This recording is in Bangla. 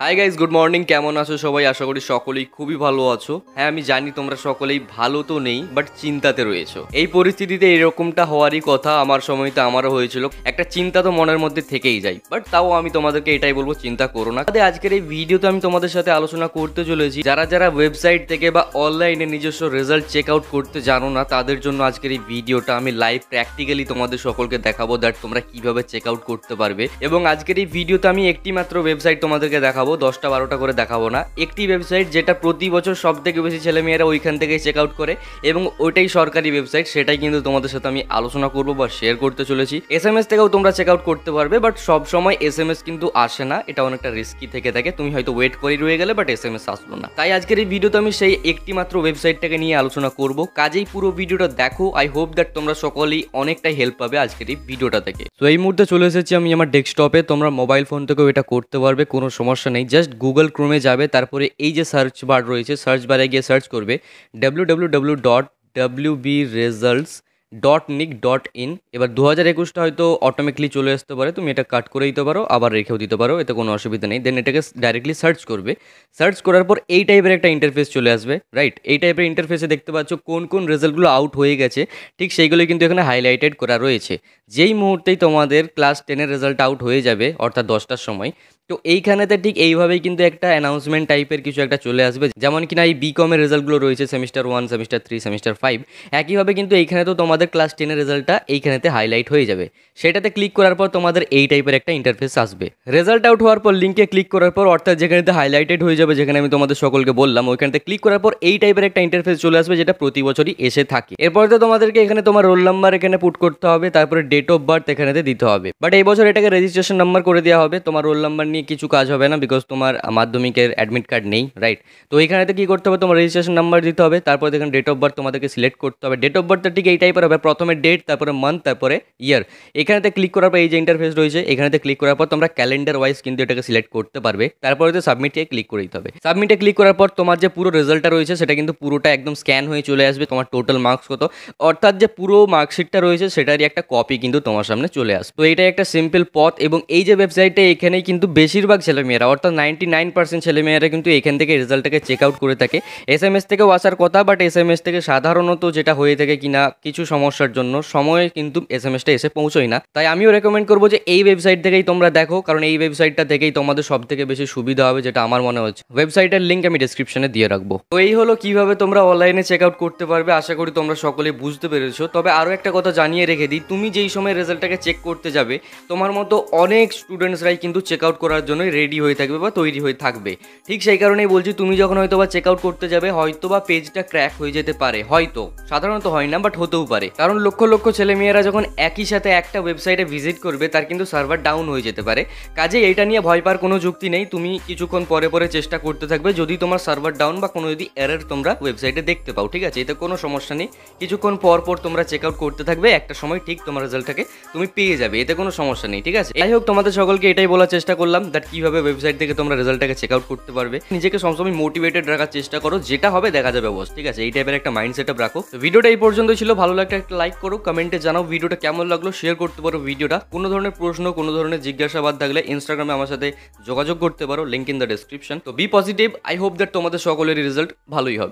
Hi guys, good morning. কেমন আছো সবাই? আশা করি সকলেই খুবই ভালো আছো। হ্যাঁ, আমি জানি তোমরা সকলেই ভালো তো নেই, বাট চিন্তাতে রয়েছো। এই পরিস্থিতিতে এরকমটা হওয়ারই কথা। আমার সময় তো আমারও হয়েছিল। একটা চিন্তা তো মনের মধ্যে থেকেই যায়, বাট তাও আমি তোমাদেরকে এটাই বলবো, চিন্তা করো না। আজকের এই ভিডিওতে আমি তোমাদের সাথে আলোচনা করতে চলেছি যারা যারা ওয়েবসাইট থেকে বা অনলাইনে নিজস্ব রেজাল্ট চেক আউট করতে জানো না, তাদের জন্য আজকের এই ভিডিওটা আমি লাইভ প্র্যাকটিক্যালি তোমাদের সকলকে দেখাবো দ্যাট তোমরা কিভাবে চেক আউট করতে পারবে। এবং আজকের এই ভিডিওতে আমি একটি মাত্র ওয়েবসাইট তোমাদেরকে দেখাবো, 10টা-12টা করে দেখাবো না। একটি ওয়েবসাইট যেটা প্রতি বছর সব থেকে বেশি ছেলেমেয়েরা ওইখান থেকে চেক আউট করে, এবং ওইটাই সরকারি ওয়েবসাইট। সেটাই কিন্তু তোমাদের সাথে আমি আলোচনা করবো বা শেয়ার করতে চলেছি। SMS থেকেও তোমরা চেক আউট করতে পারবে, বাট সব সময় SMS কিন্তু আসে না, এটা অনেকটা রিস্কি থেকে থাকে। তুমি হয়তো ওয়েট করে রয়ে গেলে, বাট SMS আসলো না। তাই আজকের এই ভিডিওতে আমি সেই একটি মাত্র ওয়েবসাইটটাকে নিয়ে আলোচনা করব। কাজেই পুরো ভিডিওটা দেখো। আই হোপ দ্যাট তোমরা সকলেই অনেকটাই হেল্প পাবে আজকের এই ভিডিওটা থেকে। তো এই মুহূর্তে চলে এসেছি আমি আমার ডেস্কটপে। তোমরা মোবাইল ফোন থেকেও এটা করতে পারবে, কোনো সমস্যা নেই। জাস্ট গুগল ক্রোমে যাবে, তারপরে এই যে সার্চ বার রয়েছে, সার্চ বারে গিয়ে সার্চ করবে www.wbresults.nic.in। এবার 2021টা হয়তো অটোমেটিকলি চলে আসতে পারে, তুমি এটা কাট করে দিতে পারো, আবার রেখেও দিতে পারো, এতে কোনো অসুবিধা নেই। দেন এটাকে ডাইরেক্টলি সার্চ করবে। সার্চ করার পর এই টাইপের একটা ইন্টারফেস চলে আসবে, রাইট? এই টাইপের ইন্টারফেসে দেখতে পাচ্ছ কোন কোন রেজাল্টগুলো আউট হয়ে গেছে, ঠিক সেইগুলো কিন্তু এখানে হাইলাইটেড করা রয়েছে। যেই মুহূর্তেই তোমাদের ক্লাস 10-এর রেজাল্ট আউট হয়ে যাবে, অর্থাৎ 10টার সময়, তো এইখানেতে ঠিক এইভাবেই কিন্তু একটা অ্যানাউন্সমেন্ট টাইপের কিছু একটা চলে আসবে। যেমন কিনা এই বিকমের রেজাল্টগুলো রয়েছে, সেমিস্টার 1, সেমিস্টার 3, সেমিস্টার 5, একইভাবে কিন্তু এইখানে তো তোমাদের ক্লাস 10-এর রেজাল্টটা এইখানেতে হাইলাইট হয়ে যাবে। সেটাতে ক্লিক করার পর তোমাদের এই টাইপের একটা ইন্টারফেস আসবে। রেজাল্ট আউট হওয়ার পর লিঙ্কে ক্লিক করার পর, অর্থাৎ যেখানেতে হাইলাইটেড হয়ে যাবে, যেখানে আমি তোমাদের সকলকে বললাম, ওইখানেতে ক্লিক করার পর এই টাইপের একটা ইন্টারফেস চলে আসবে, যেটা প্রতি বছরই এসে থাকে। এরপরে তো তোমাদেরকে এখানে তোমার রোল নাম্বার এখানে পুট করতে হবে, তারপরে ডেট অফ বার্থ এখানেতে দিতে হবে। বাট এই বছর এটাকে রেজিস্ট্রেশন নাম্বার করে দেওয়া হবে। তোমার রোল নাম্বার নিয়ে কিছু কাজ হবে না, বিকজ তোমার মাধ্যমিকের অ্যাডমিট কার্ড নেই, রাইট? তো এইখানেতে কি করতে হবে, তোমার রেজিস্ট্রেশন নাম্বার দিতে হবে, তারপর এখানে ডেট অফ বার্থ তোমাদেরকে সিলেক্ট করতে হবে। ডেট অফ বার্থটা ঠিক এই টাইপের হবে, প্রথমে ডেট, তারপরে মান্থ, তারপরে ইয়ার। এখানেতে ক্লিক করার পর এই যে ইন্টারফেস রয়েছে, এখানেতে ক্লিক করার পর তোমরা ক্যালেন্ডার ওয়াইজ কিন্তু এটাকে সিলেক্ট করতে পারবে। তারপরে তো সাবমিটে ক্লিক করে দিতে হবে। সাবমিটে ক্লিক করার পর তোমার যে পুরো রেজাল্টটা রয়েছে, সেটা কিন্তু পুরোটা একদম স্ক্যান হয়ে চলে আসবে। তোমার টোটাল মার্কস কত, অর্থাৎ যে পুরো মার্কশিটটা রয়েছে, সেটারই একটা কপি কিন্তু তোমার সামনে চলে আসবে। তো এইটাই একটা সিম্পল পথ। এবং এই যে ওয়েবসাইটে, এখানেই কিন্তু বেশিরভাগ ছেলেমেয়েরা, অর্থাৎ 99% ছেলেমেয়েরা কিন্তু এখান থেকে রেজাল্টটাকে চেক আউট করে থাকে। SMS থেকেও আসার কথা, বাট SMS থেকে সাধারণত যেটা হয়ে থাকে কিনা, কিছু সমস্যার জন্য সময়ে কিন্তু SMSটা এসে পৌঁছয় না। তাই আমিও রেকমেন্ড করবো যে এই ওয়েবসাইট থেকেই তোমরা দেখো, কারণ এই ওয়েবসাইটটা থেকেই তোমাদের সব থেকে বেশি সুবিধা হবে, যেটা আমার মনে হচ্ছে। ওয়েবসাইটের লিঙ্ক আমি ডেসক্রিপশনে দিয়ে রাখবো। তো এই হলো কিভাবে তোমরা অনলাইনে চেক আউট করতে পারবে। আশা করি তোমরা সকলে বুঝতে পেরেছো। তবে আরও একটা কথা জানিয়ে রেখে দিই, তুমি যেই সময় রেজাল্টটাকে চেক করতে যাবে, তোমার মতো অনেক স্টুডেন্টসরাই কিন্তু চেক আউট করার জন্য রেডি হয়ে থাকবে বা তৈরি হয়ে থাকবে। ঠিক সেই কারণেই বলছি, তুমি যখন হয়তো বা চেক আউট করতে যাবে, হয়তো বা পেজটা ক্র্যাক হয়ে যেতে পারে, হয়তো, সাধারণত হয় না, বাট হতেও পারে। কারণ লক্ষ লক্ষ ছেলেমেয়েরা যখন একই সাথে একটা ওয়েবসাইটে ভিজিট করবে, তার কিন্তু সার্ভার ডাউন হয়ে যেতে পারে। কাজে এটা নিয়ে ভয় পাওয়ার কোনো যুক্তি নেই। তুমি কিছুক্ষণ পরে পরে চেষ্টা করতে থাকবে, যদি তোমার সার্ভার ডাউন বা কোনো যদি এরর তোমরা ওয়েবসাইটে দেখতে পাও, ঠিক আছে? এতে কোনো সমস্যা নেই। কিছুক্ষণ পর পর তোমরা চেক আউট করতে থাকবে, একটা সময় ঠিক তোমার রেজাল্টটাকে তুমি পেয়ে যাবে, এতে কোনো সমস্যা নেই, ঠিক আছে? যাই হোক, তোমাদের সকলকে এটাই বলার চেষ্টা করলাম দ্যাট কিভাবে ওয়েবসাইট থেকে তোমরা রেজাল্টটাকে চেক আউট করতে পারবে। নিজেকে সবসময় মোটিভেটেড রাখার চেষ্টা করো, যেটা হবে দেখা যাবে বস, ঠিক আছে? এই টাইপের একটা মাইন্ড সেট আপ রাখো। ভিডিওটা এই পর্যন্ত ছিল। ভালো লাগলে একটা লাইক করো, কমেন্টে জানাও ভিডিওটা কেমন লাগলো, শেয়ার করতে পারো ভিডিওটা। কোনো ধরনের প্রশ্ন, কোনো ধরনের জিজ্ঞাসাবাদ থাকলে ইনস্টাগ্রামে আমার সাথে যোগাযোগ করতে পারো, লিঙ্ক ইন দ্য ডেসক্রিপশন। তো be positive. I hope that তোমাদের সকলেরই রেজাল্ট ভালোই হবে।